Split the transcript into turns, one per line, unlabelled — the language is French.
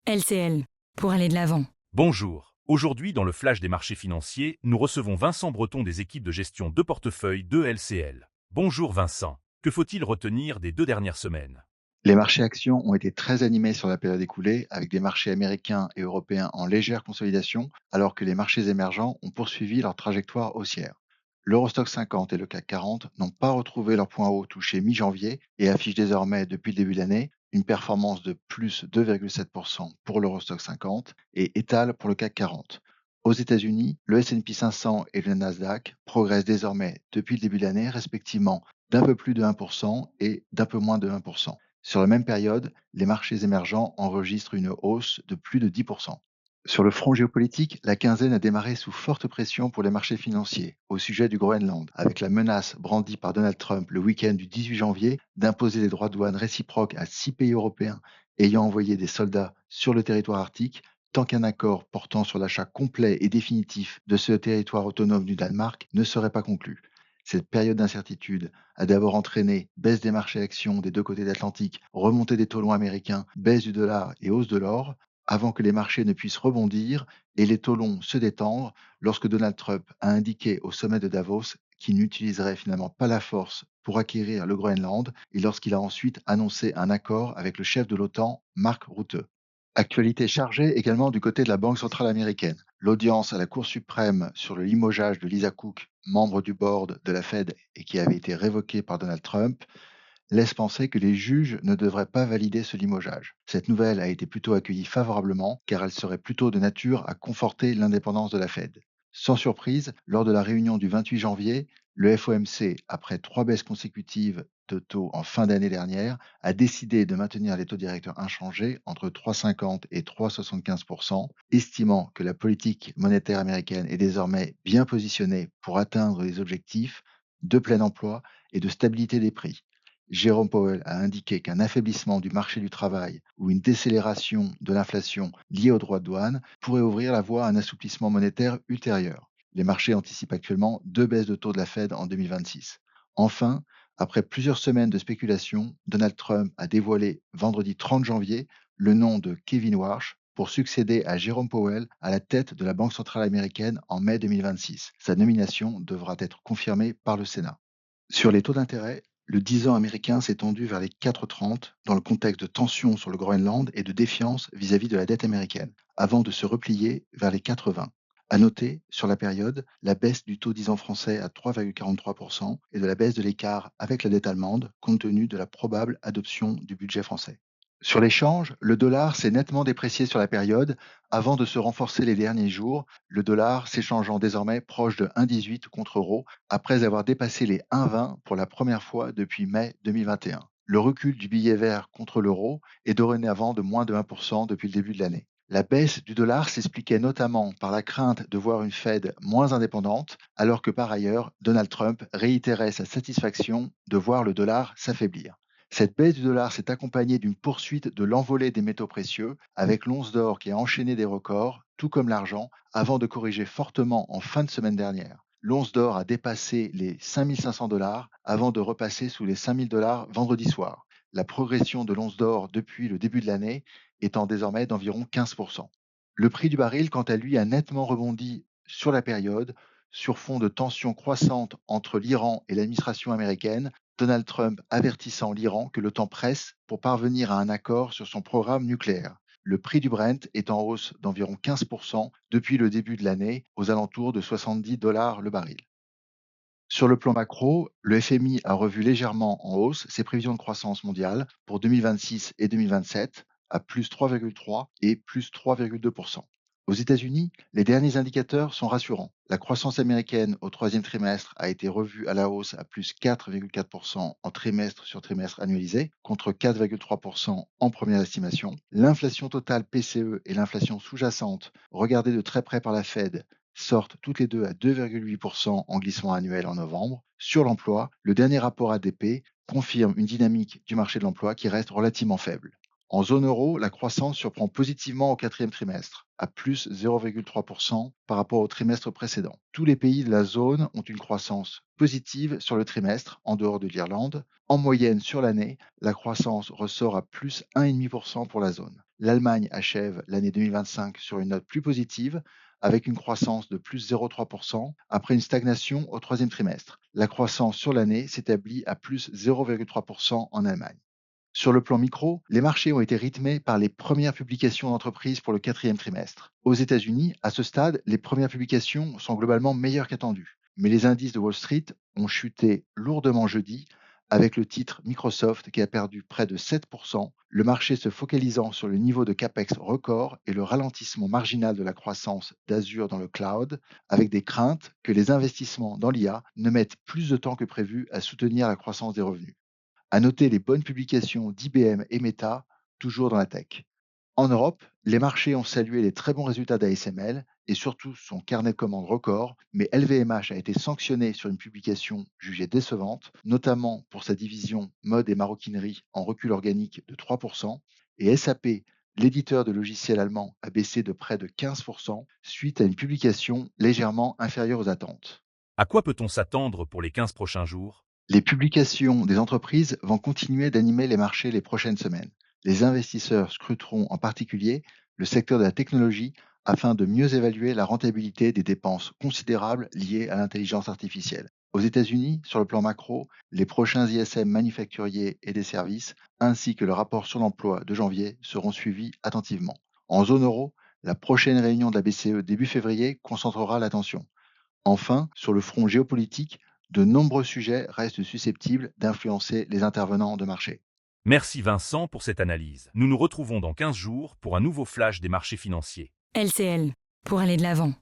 LCL, pour aller de l'avant.
Bonjour. Aujourd'hui, dans le flash des marchés financiers, nous recevons Vincent Breton des équipes de gestion de portefeuille de LCL. Bonjour Vincent. Que faut-il retenir des 2 dernières semaines?
Les marchés actions ont été très animés sur la période écoulée, avec des marchés américains et européens en légère consolidation, alors que les marchés émergents ont poursuivi leur trajectoire haussière. L'Eurostoxx 50 et le CAC 40 n'ont pas retrouvé leur point haut touché mi-janvier et affichent désormais depuis le début de l'année une performance de plus 2,7% pour l'Eurostoxx 50 et étale pour le CAC 40. Aux États-Unis, le S&P 500 et le Nasdaq progressent désormais depuis le début de l'année respectivement d'un peu plus de 1% et d'un peu moins de 1%. Sur la même période, les marchés émergents enregistrent une hausse de plus de 10%. Sur le front géopolitique, la quinzaine a démarré sous forte pression pour les marchés financiers au sujet du Groenland, avec la menace brandie par Donald Trump le week-end du 18 janvier d'imposer des droits de douane réciproques à 6 pays européens ayant envoyé des soldats sur le territoire arctique, tant qu'un accord portant sur l'achat complet et définitif de ce territoire autonome du Danemark ne serait pas conclu. Cette période d'incertitude a d'abord entraîné baisse des marchés actions des deux côtés de l'Atlantique, remontée des taux longs américains, baisse du dollar et hausse de l'or, avant que les marchés ne puissent rebondir et les taux longs se détendre lorsque Donald Trump a indiqué au sommet de Davos qu'il n'utiliserait finalement pas la force pour acquérir le Groenland et lorsqu'il a ensuite annoncé un accord avec le chef de l'OTAN, Mark Rutte. Actualité chargée également du côté de la Banque centrale américaine. L'audience à la Cour suprême sur le limogeage de Lisa Cook, membre du board de la Fed et qui avait été révoquée par Donald Trump, laisse penser que les juges ne devraient pas valider ce limogeage. Cette nouvelle a été plutôt accueillie favorablement car elle serait plutôt de nature à conforter l'indépendance de la Fed. Sans surprise, lors de la réunion du 28 janvier, le FOMC, après 3 baisses consécutives de taux en fin d'année dernière, a décidé de maintenir les taux directeurs inchangés entre 3,50 et 3,75%, estimant que la politique monétaire américaine est désormais bien positionnée pour atteindre les objectifs de plein emploi et de stabilité des prix. Jérôme Powell a indiqué qu'un affaiblissement du marché du travail ou une décélération de l'inflation liée aux droits de douane pourrait ouvrir la voie à un assouplissement monétaire ultérieur. Les marchés anticipent actuellement 2 baisses de taux de la Fed en 2026. Enfin, après plusieurs semaines de spéculation, Donald Trump a dévoilé vendredi 30 janvier le nom de Kevin Warsh pour succéder à Jérôme Powell à la tête de la Banque centrale américaine en mai 2026. Sa nomination devra être confirmée par le Sénat. Sur les taux d'intérêt, le 10 ans américain s'est tendu vers les 4,30 dans le contexte de tensions sur le Groenland et de défiance vis-à-vis de la dette américaine, avant de se replier vers les 4,20. À noter, sur la période, la baisse du taux 10 ans français à 3,43% et de la baisse de l'écart avec la dette allemande, compte tenu de la probable adoption du budget français. Sur l'échange, le dollar s'est nettement déprécié sur la période avant de se renforcer les derniers jours, le dollar s'échangeant désormais proche de 1,18 contre euro après avoir dépassé les 1,20 pour la première fois depuis mai 2021. Le recul du billet vert contre l'euro est dorénavant de moins de 1% depuis le début de l'année. La baisse du dollar s'expliquait notamment par la crainte de voir une Fed moins indépendante, alors que par ailleurs, Donald Trump réitérait sa satisfaction de voir le dollar s'affaiblir. Cette baisse du dollar s'est accompagnée d'une poursuite de l'envolée des métaux précieux, avec l'once d'or qui a enchaîné des records, tout comme l'argent, avant de corriger fortement en fin de semaine dernière. L'once d'or a dépassé les 5500 dollars avant de repasser sous les 5000 dollars vendredi soir. La progression de l'once d'or depuis le début de l'année étant désormais d'environ 15%. Le prix du baril, quant à lui, a nettement rebondi sur la période, sur fond de tensions croissantes entre l'Iran et l'administration américaine, Donald Trump avertissant l'Iran que le temps presse pour parvenir à un accord sur son programme nucléaire. Le prix du Brent est en hausse d'environ 15% depuis le début de l'année, aux alentours de 70 dollars le baril. Sur le plan macro, le FMI a revu légèrement en hausse ses prévisions de croissance mondiale pour 2026 et 2027 à plus 3,3 et plus 3,2%. Aux États-Unis, les derniers indicateurs sont rassurants. La croissance américaine au troisième trimestre a été revue à la hausse à plus 4,4% en trimestre sur trimestre annualisé, contre 4,3% en première estimation. L'inflation totale PCE et l'inflation sous-jacente, regardées de très près par la Fed, sortent toutes les deux à 2,8% en glissement annuel en novembre. Sur l'emploi, le dernier rapport ADP confirme une dynamique du marché de l'emploi qui reste relativement faible. En zone euro, la croissance surprend positivement au quatrième trimestre, à plus 0,3% par rapport au trimestre précédent. Tous les pays de la zone ont une croissance positive sur le trimestre, en dehors de l'Irlande. En moyenne sur l'année, la croissance ressort à plus 1,5% pour la zone. L'Allemagne achève l'année 2025 sur une note plus positive, avec une croissance de plus 0,3% après une stagnation au troisième trimestre. La croissance sur l'année s'établit à plus 0,3% en Allemagne. Sur le plan micro, les marchés ont été rythmés par les premières publications d'entreprises pour le quatrième trimestre. Aux États-Unis, à ce stade, les premières publications sont globalement meilleures qu'attendues. Mais les indices de Wall Street ont chuté lourdement jeudi, avec le titre Microsoft qui a perdu près de 7%, le marché se focalisant sur le niveau de CAPEX record et le ralentissement marginal de la croissance d'Azure dans le cloud, avec des craintes que les investissements dans l'IA ne mettent plus de temps que prévu à soutenir la croissance des revenus. À noter les bonnes publications d'IBM et Meta, toujours dans la tech. En Europe, les marchés ont salué les très bons résultats d'ASML et surtout son carnet de commandes record, mais LVMH a été sanctionné sur une publication jugée décevante, notamment pour sa division mode et maroquinerie en recul organique de 3%, et SAP, l'éditeur de logiciels allemand, a baissé de près de 15% suite à une publication légèrement inférieure aux attentes.
À quoi peut-on s'attendre pour les 15 prochains jours?
Les publications des entreprises vont continuer d'animer les marchés les prochaines semaines. Les investisseurs scruteront en particulier le secteur de la technologie afin de mieux évaluer la rentabilité des dépenses considérables liées à l'intelligence artificielle. Aux États-Unis, sur le plan macro, les prochains ISM manufacturiers et des services, ainsi que le rapport sur l'emploi de janvier, seront suivis attentivement. En zone euro, la prochaine réunion de la BCE début février concentrera l'attention. Enfin, sur le front géopolitique, de nombreux sujets restent susceptibles d'influencer les intervenants de marché.
Merci Vincent pour cette analyse. Nous nous retrouvons dans 15 jours pour un nouveau flash des marchés financiers.
LCL, pour aller de l'avant.